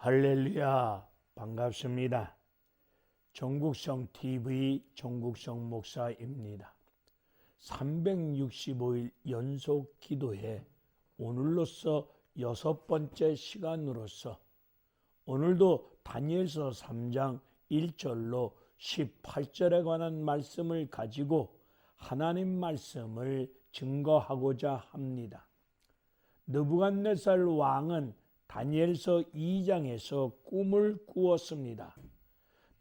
할렐루야, 반갑습니다. 종국성 TV 종국성 목사입니다. 365일 연속 기도회 오늘로서 6번째 시간으로서 오늘도 다니엘서 3장 1절로 18절에 관한 말씀을 가지고 하나님 말씀을 증거하고자 합니다. 느부갓네살 왕은 다니엘서 2장에서 꿈을 꾸었습니다.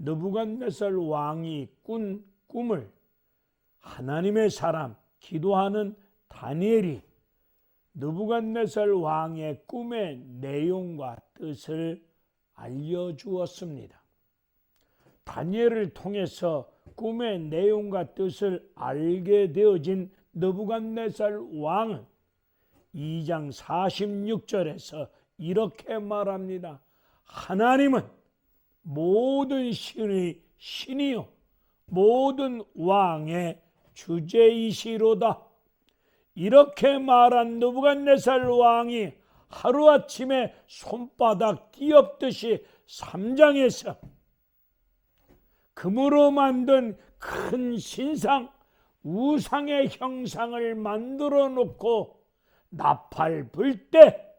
느부갓네살 왕이 꾼 꿈을 하나님의 사람, 기도하는 다니엘이 느부갓네살 왕의 꿈의 내용과 뜻을 알려주었습니다. 다니엘을 통해서 꿈의 내용과 뜻을 알게 되어진 느부갓네살 왕은 2장 46절에서 이렇게 말합니다. 하나님은 모든 신의 신이요 모든 왕의 주제이시로다. 이렇게 말한 느부갓네살 왕이 하루아침에 손바닥 뒤엎듯이 3장에서 금으로 만든 큰 신상, 우상의 형상을 만들어 놓고 나팔 불 때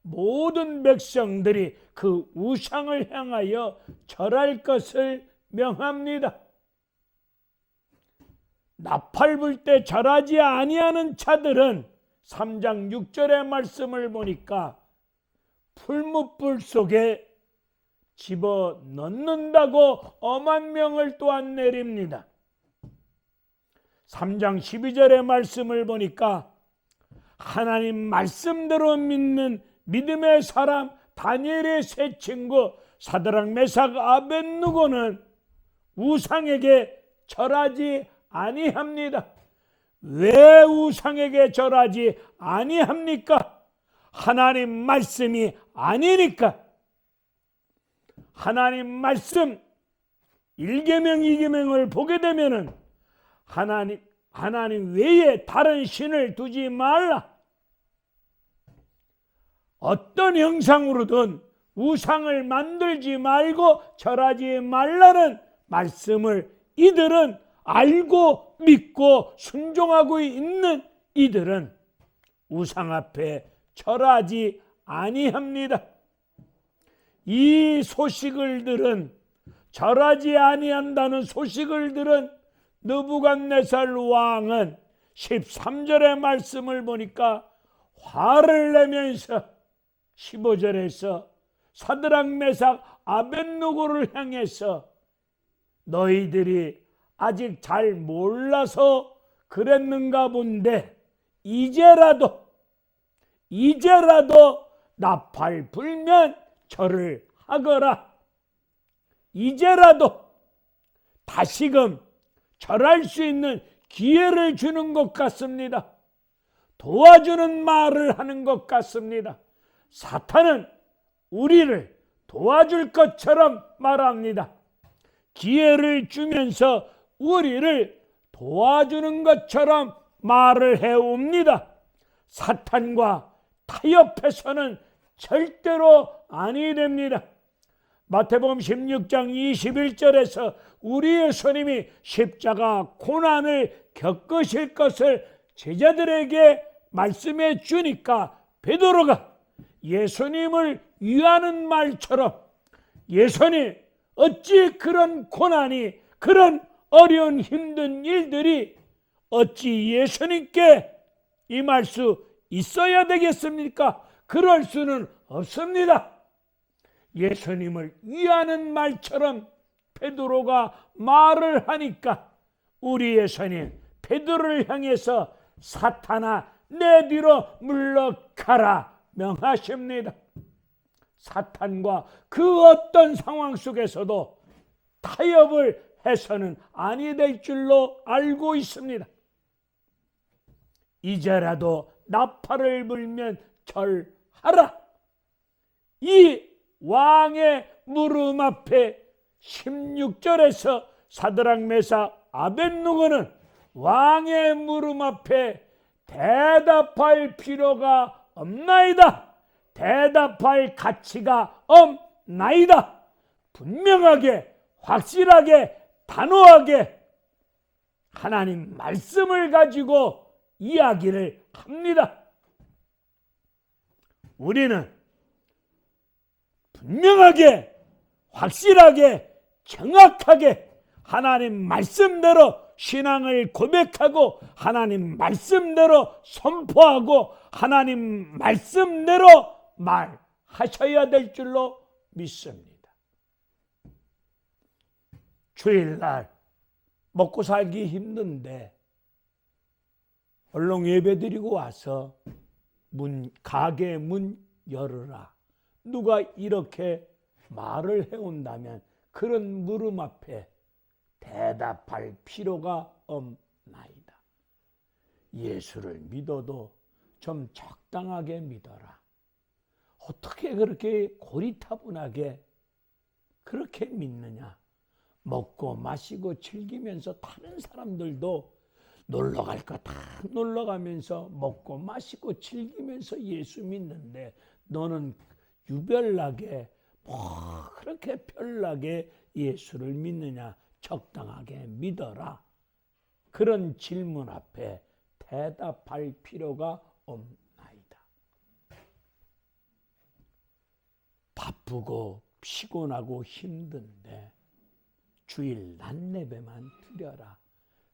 모든 백성들이 그 우상을 향하여 절할 것을 명합니다. 나팔 불 때 절하지 아니하는 자들은 3장 6절의 말씀을 보니까 풀무불 속에 집어넣는다고 엄한 명을 또한 내립니다. 3장 12절의 말씀을 보니까 하나님 말씀대로 믿는 믿음의 사람 다니엘의 세 친구 사드락 메삭 아벳느고는 우상에게 절하지 아니합니다. 왜 우상에게 절하지 아니합니까? 하나님 말씀이 아니니까. 하나님 말씀 1계명 2계명을 보게 되면은 하나님 외에 다른 신을 두지 말라. 어떤 형상으로든 우상을 만들지 말고 절하지 말라는 말씀을 이들은 알고 믿고 순종하고 있는 이들은 우상 앞에 절하지 아니합니다. 이 소식을 들은 절하지 아니한다는 소식을 들은 느부갓네살 왕은 13절의 말씀을 보니까 화를 내면서 15절에서 사드락 메삭 아벳느고를 향해서 너희들이 아직 잘 몰라서 그랬는가 본데 이제라도 나팔 불면 절을 하거라. 이제라도 다시금 절할 수 있는 기회를 주는 것 같습니다. 도와주는 말을 하는 것 같습니다. 사탄은 우리를 도와줄 것처럼 말합니다. 기회를 주면서 우리를 도와주는 것처럼 말을 해옵니다. 사탄과 타협해서는 절대로 아니 됩니다. 마태복음 16장 21절에서 우리 예수님이 십자가 고난을 겪으실 것을 제자들에게 말씀해 주니까 베드로가 예수님을 위하는 말처럼 예수님 어찌 그런 고난이 그런 어려운 힘든 일들이 어찌 예수님께 임할 수 있어야 되겠습니까? 그럴 수는 없습니다. 예수님을 위하는 말처럼 베드로가 말을 하니까 우리 예수님 베드로를 향해서 사탄아 내 뒤로 물러가라 명하십니다. 사탄과 그 어떤 상황 속에서도 타협을 해서는 아니 될 줄로 알고 있습니다. 이제라도 나팔을 불면 절하라. 이 왕의 물음 앞에 16절에서 사드락 메삭 아벳느고는 왕의 물음 앞에 대답할 필요가 없나이다. 대답할 가치가 없나이다. 분명하게, 확실하게, 단호하게 하나님 말씀을 가지고 이야기를 합니다. 우리는 분명하게, 확실하게, 정확하게 하나님 말씀대로 신앙을 고백하고 하나님 말씀대로 선포하고 하나님 말씀대로 말하셔야 될 줄로 믿습니다. 주일날 먹고 살기 힘든데 얼른 예배드리고 와서 가게 문 열어라. 누가 이렇게 말을 해온다면 그런 물음 앞에 대답할 필요가 없나이다. 예수를 믿어도 좀 적당하게 믿어라. 어떻게 그렇게 고리타분하게 그렇게 믿느냐. 먹고 마시고 즐기면서 다른 사람들도 놀러 갈 거 다 놀러 가면서 먹고 마시고 즐기면서 예수 믿는데 너는 유별나게 그렇게 별나게 예수를 믿느냐. 적당하게 믿어라. 그런 질문 앞에 대답할 필요가 없나이다. 바쁘고 피곤하고 힘든데 주일 낮예배만 드려라.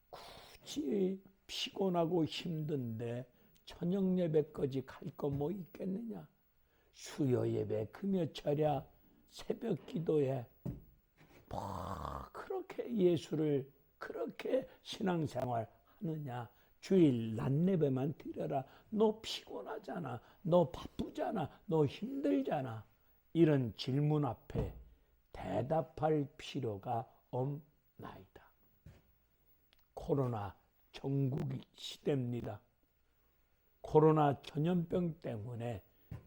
굳이 피곤하고 힘든데 저녁 예배까지 갈 거 뭐 있겠느냐. 수요 예배, 금요 철야, 새벽 기도에 그렇게 예수를 그렇게 신앙생활 하느냐. 주일 낮예배만 드려라. 너 피곤하잖아. 너 바쁘잖아. 너 힘들잖아. 이런 질문 앞에 대답할 필요가 없나이다. 코로나 전국 시대입니다. 코로나 전염병 때문에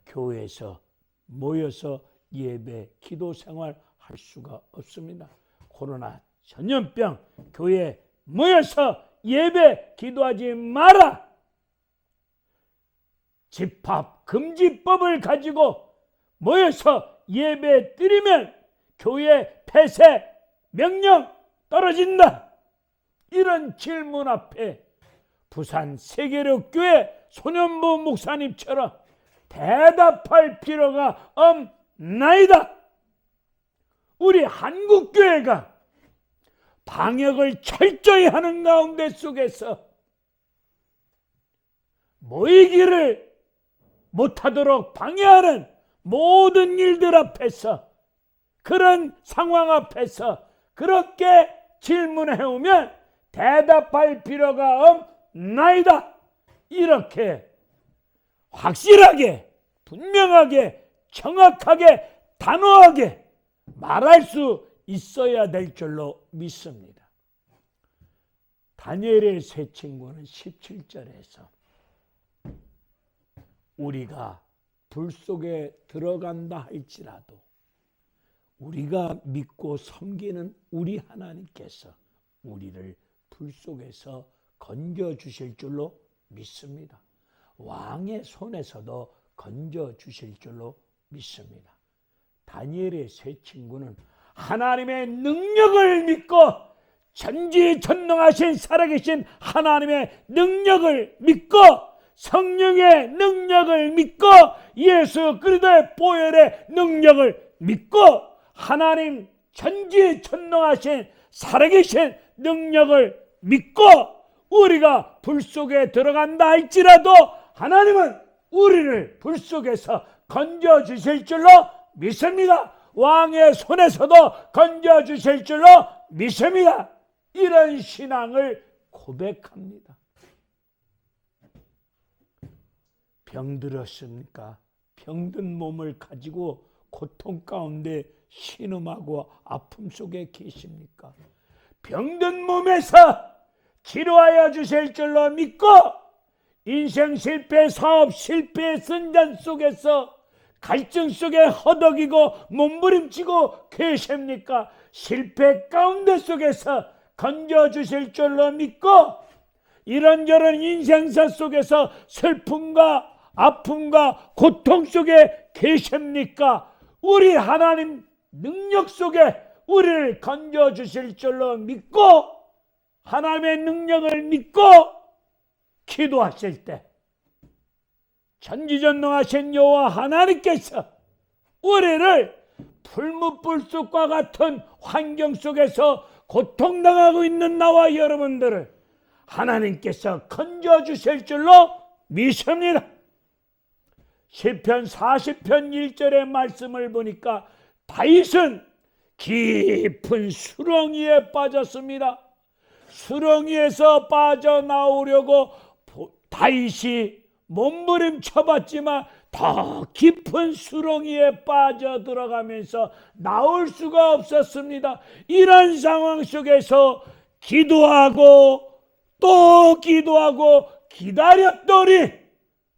교회에서 모여서 예배, 기도 생활 할 수가 없습니다. 코로나 전염병, 교회에 모여서 예배, 기도하지 마라. 집합 금지법을 가지고 모여서 예배 드리면 교회 폐쇄 명령 떨어진다. 이런 질문 앞에 부산 세계력교회 손현보 목사님처럼 대답할 필요가 없나이다. 우리 한국교회가 방역을 철저히 하는 가운데 속에서 모이기를 못하도록 방해하는 모든 일들 앞에서, 그런 상황 앞에서 그렇게 질문해오면 대답할 필요가 없나이다. 이렇게 확실하게, 분명하게, 정확하게, 단호하게 말할 수 있어야 될 줄로 믿습니다. 다니엘의 세 친구는 17절에서 우리가 불 속에 들어간다 할지라도 우리가 믿고 섬기는 우리 하나님께서 우리를 불 속에서 건져주실 줄로 믿습니다. 왕의 손에서도 건져주실 줄로 믿습니다. 다니엘의 세 친구는 하나님의 능력을 믿고, 전지전능하신 살아계신 하나님의 능력을 믿고, 성령의 능력을 믿고, 예수 그리스도의 보혈의 능력을 믿고, 하나님 전지전능하신 살아계신 능력을 믿고 우리가 불 속에 들어간다 할지라도 하나님은 우리를 불 속에서 건져주실 줄로 믿습니다. 왕의 손에서도 건져주실 줄로 믿습니다. 이런 신앙을 고백합니다. 병들었습니까? 병든 몸을 가지고 고통 가운데 신음하고 아픔 속에 계십니까? 병든 몸에서 치료하여 주실 줄로 믿고, 인생 실패, 사업 실패, 선전 속에서 갈증 속에 허덕이고 몸부림치고 계십니까? 실패 가운데 속에서 건져주실 줄로 믿고, 이런저런 인생사 속에서 슬픔과 아픔과 고통 속에 계십니까? 우리 하나님 능력 속에 우리를 건져주실 줄로 믿고 하나님의 능력을 믿고 기도하실 때 전지전능하신 여호와 하나님께서 우리를 불무불쑥과 같은 환경 속에서 고통당하고 있는 나와 여러분들을 하나님께서 건져주실 줄로 믿습니다. 시편 40편 1절의 말씀을 보니까 다윗은 깊은 수렁이에 빠졌습니다. 수렁이에서 빠져나오려고 다윗이 몸부림쳐봤지만 더 깊은 수렁이에 빠져들어가면서 나올 수가 없었습니다. 이런 상황 속에서 기도하고 또 기도하고 기다렸더니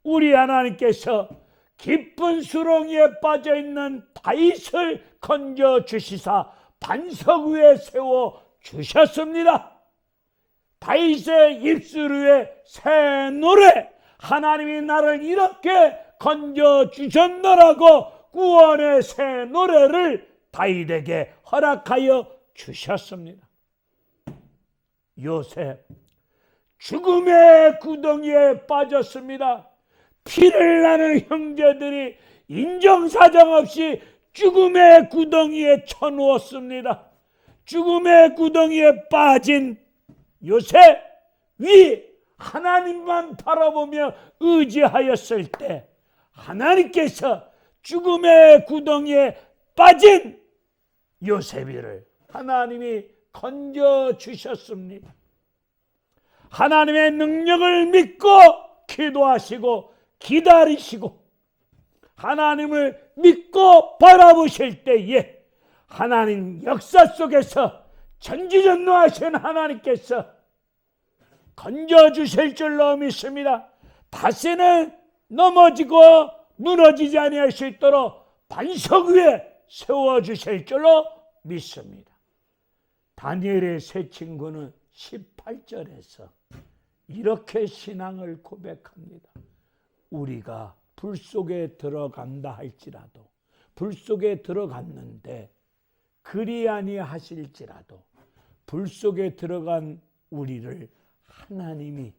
우리 하나님께서 깊은 수렁이에 빠져있는 다윗을 건져주시사 반석 위에 세워주셨습니다. 다윗의 입술 위에 새 노래, 하나님이 나를 이렇게 건져주셨노라고 구원의 새 노래를 다윗에게 허락하여 주셨습니다. 요셉 죽음의 구덩이에 빠졌습니다. 피를 나는 형제들이 인정사정 없이 죽음의 구덩이에 쳐누웠습니다. 죽음의 구덩이에 빠진 요셉이 하나님만 바라보며 의지하였을 때 하나님께서 죽음의 구덩이에 빠진 요셉이를 하나님이 건져주셨습니다. 하나님의 능력을 믿고 기도하시고 기다리시고 하나님을 믿고 바라보실 때에 하나님 역사 속에서 전지전능하신 하나님께서 건져주실 줄로 믿습니다. 다시는 넘어지고 무너지지 아니할 수 있도록 반석 위에 세워주실 줄로 믿습니다. 다니엘의 세 친구는 18절에서 이렇게 신앙을 고백합니다. 우리가 불 속에 들어간다 할지라도, 불 속에 들어갔는데 그리 아니하실지라도 불 속에 들어간 우리를 하나님이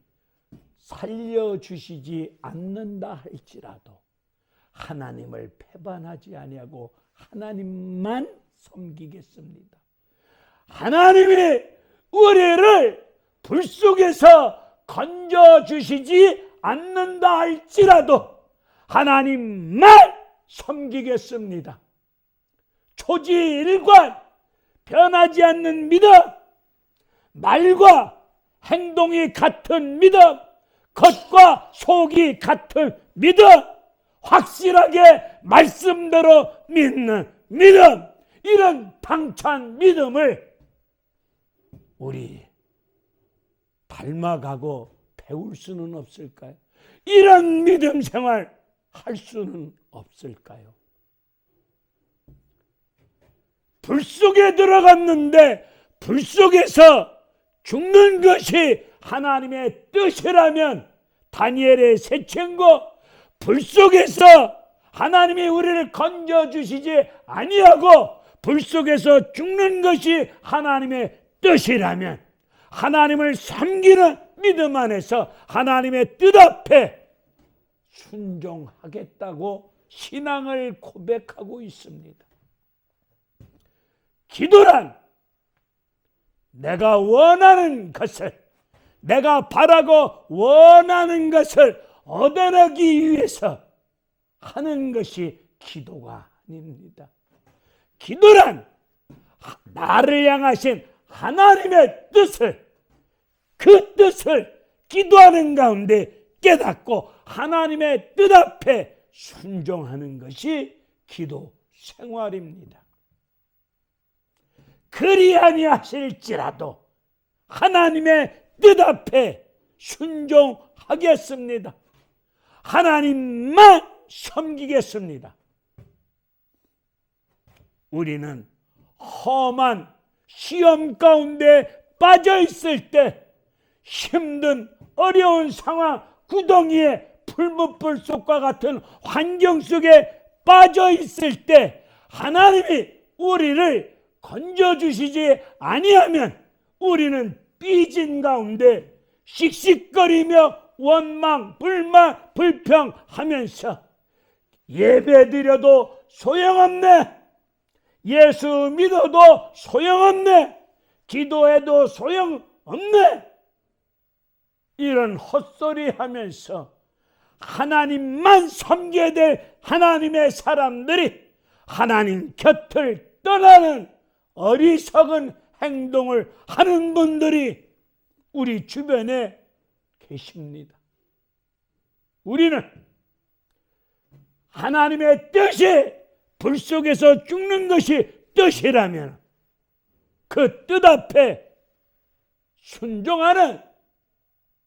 살려주시지 않는다 할지라도 하나님을 배반하지 아니하고 하나님만 섬기겠습니다. 하나님이 우리를 불 속에서 건져주시지 않는다 할지라도 하나님만 섬기겠습니다. 초지일관 변하지 않는 믿음, 말과 행동이 같은 믿음, 겉과 속이 같은 믿음, 확실하게 말씀대로 믿는 믿음, 이런 당찬 믿음을 우리 닮아가고 배울 수는 없을까요? 이런 믿음 생활 할 수는 없을까요? 불 속에 들어갔는데 불 속에서 죽는 것이 하나님의 뜻이라면 다니엘의 세 친구, 불 속에서 하나님이 우리를 건져주시지 아니하고 불 속에서 죽는 것이 하나님의 뜻이라면 하나님을 섬기는 믿음 안에서 하나님의 뜻 앞에 순종하겠다고 신앙을 고백하고 있습니다. 기도란 내가 원하는 것을, 내가 바라고 원하는 것을 얻어내기 위해서 하는 것이 기도가 아닙니다. 기도란 나를 향하신 하나님의 뜻을, 그 뜻을 기도하는 가운데 깨닫고 하나님의 뜻 앞에 순종하는 것이 기도 생활입니다. 그리 아니하실지라도 하나님의 뜻 앞에 순종하겠습니다. 하나님만 섬기겠습니다. 우리는 험한 시험 가운데 빠져 있을 때, 힘든 어려운 상황, 구덩이에 불무불속과 같은 환경 속에 빠져 있을 때 하나님이 우리를 건져주시지 아니하면 우리는 삐진 가운데 씩씩거리며 원망, 불만, 불평하면서 예배드려도 소용없네, 예수 믿어도 소용없네, 기도해도 소용없네, 이런 헛소리 하면서 하나님만 섬겨야 될 하나님의 사람들이 하나님 곁을 떠나는 어리석은 행동을 하는 분들이 우리 주변에 계십니다. 우리는 하나님의 뜻이 불 속에서 죽는 것이 뜻이라면 그 뜻 앞에 순종하는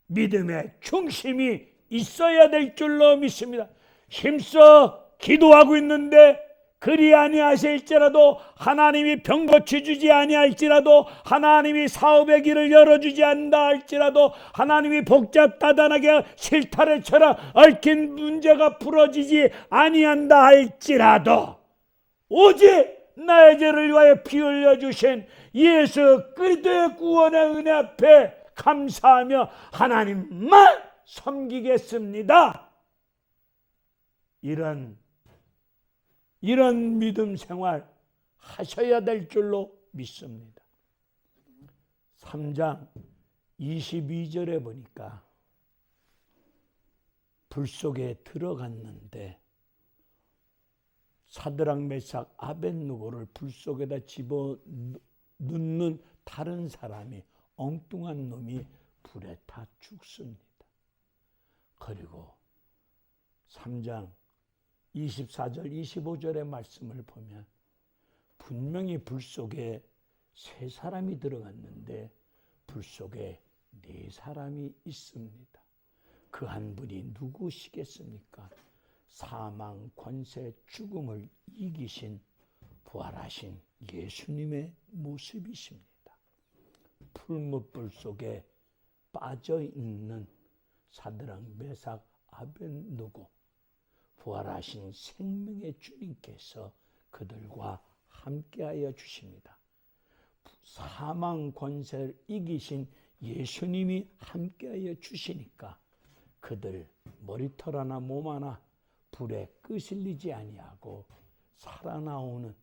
믿음의 중심이 있어야 될 줄로 믿습니다. 힘써 기도하고 있는데 그리 아니하실지라도, 하나님이 병 고쳐주지 아니할지라도, 하나님이 사업의 길을 열어주지 않는다 할지라도, 하나님이 복잡다단하게 실타래처럼 얽힌 문제가 풀어지지 아니한다 할지라도 오직 나의 죄를 위하여 피 흘려주신 예수 그리스도의 구원의 은혜 앞에 감사하며 하나님만 섬기겠습니다. 이런 믿음 생활 하셔야 될 줄로 믿습니다. 3장 22절에 보니까 불 속에 들어갔는데 사드락 메삭 아벳느고를 불 속에다 집어넣는 다른 사람이, 엉뚱한 놈이 불에 타 죽습니다. 그리고 3장 24절 25절의 말씀을 보면 분명히 불 속에 3사람이 들어갔는데 불 속에 4사람이 있습니다. 그 한 분이 누구시겠습니까? 사망, 권세, 죽음을 이기신 부활하신 예수님의 모습이십니다. 풀무불 속에 빠져있는 사드락, 메삭, 아벳느고, 부활하신 생명의 주님께서 그들과 함께하여 주십니다. 사망 권세를 이기신 예수님이 함께하여 주시니까 그들 머리털 하나 몸 하나 불에 끄실리지 아니하고 살아나오는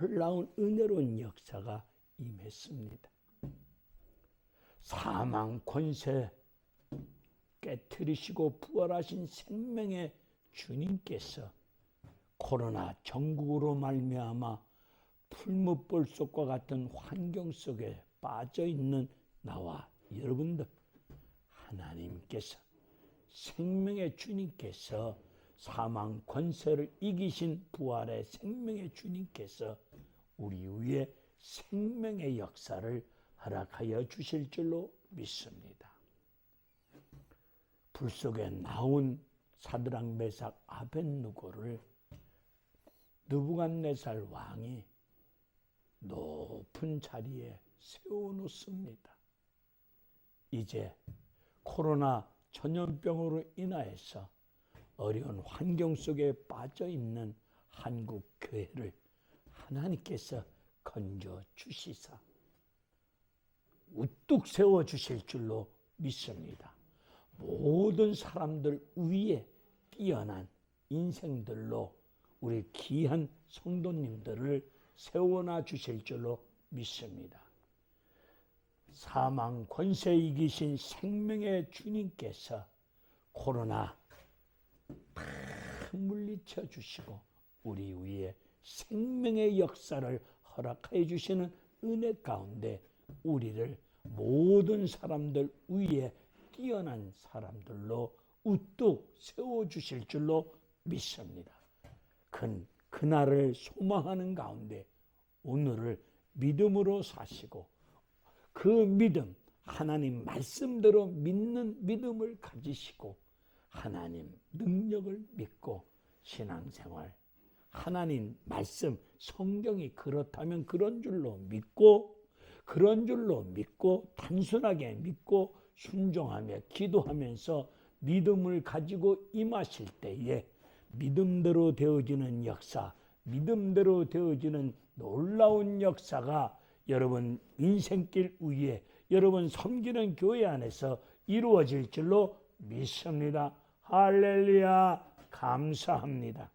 놀라운 은혜로운 역사가 임했습니다. 사망 권세 깨트리시고 부활하신 생명의 주님께서 코로나 전국으로 말미암아 풀무불 속과 같은 환경 속에 빠져있는 나와 여러분들, 하나님께서, 생명의 주님께서, 사망 권세를 이기신 부활의 생명의 주님께서 우리 위에 생명의 역사를 허락하여 주실 줄로 믿습니다. 불 속에 나온 사드락, 메삭, 아벳느고를 느부갓네살 왕이 높은 자리에 세워놓습니다. 이제 코로나 전염병으로 인하여서 어려운 환경 속에 빠져있는 한국 교회를 하나님께서 건져 주시사 우뚝 세워주실 줄로 믿습니다. 모든 사람들 위에 뛰어난 인생들로 우리 귀한 성도님들을 세워놔 주실 줄로 믿습니다. 사망 권세 이기신 생명의 주님께서 코로나 다 물리쳐 주시고 우리 위에 생명의 역사를 허락해 주시는 은혜 가운데 우리를 모든 사람들 위에 뛰어난 사람들로 우뚝 세워주실 줄로 믿습니다. 그날을 소망하는 가운데 오늘을 믿음으로 사시고 그 믿음, 하나님 말씀대로 믿는 믿음을 가지시고 하나님 능력을 믿고 신앙생활, 하나님 말씀, 성경이 그렇다면 그런 줄로 믿고 단순하게 믿고 순종하며 기도하면서 믿음을 가지고 임하실 때에 믿음대로 되어지는 역사, 믿음대로 되어지는 놀라운 역사가 여러분 인생길 위에 여러분 섬기는 교회 안에서 이루어질 줄로 믿습니다. 할렐루야, 감사합니다.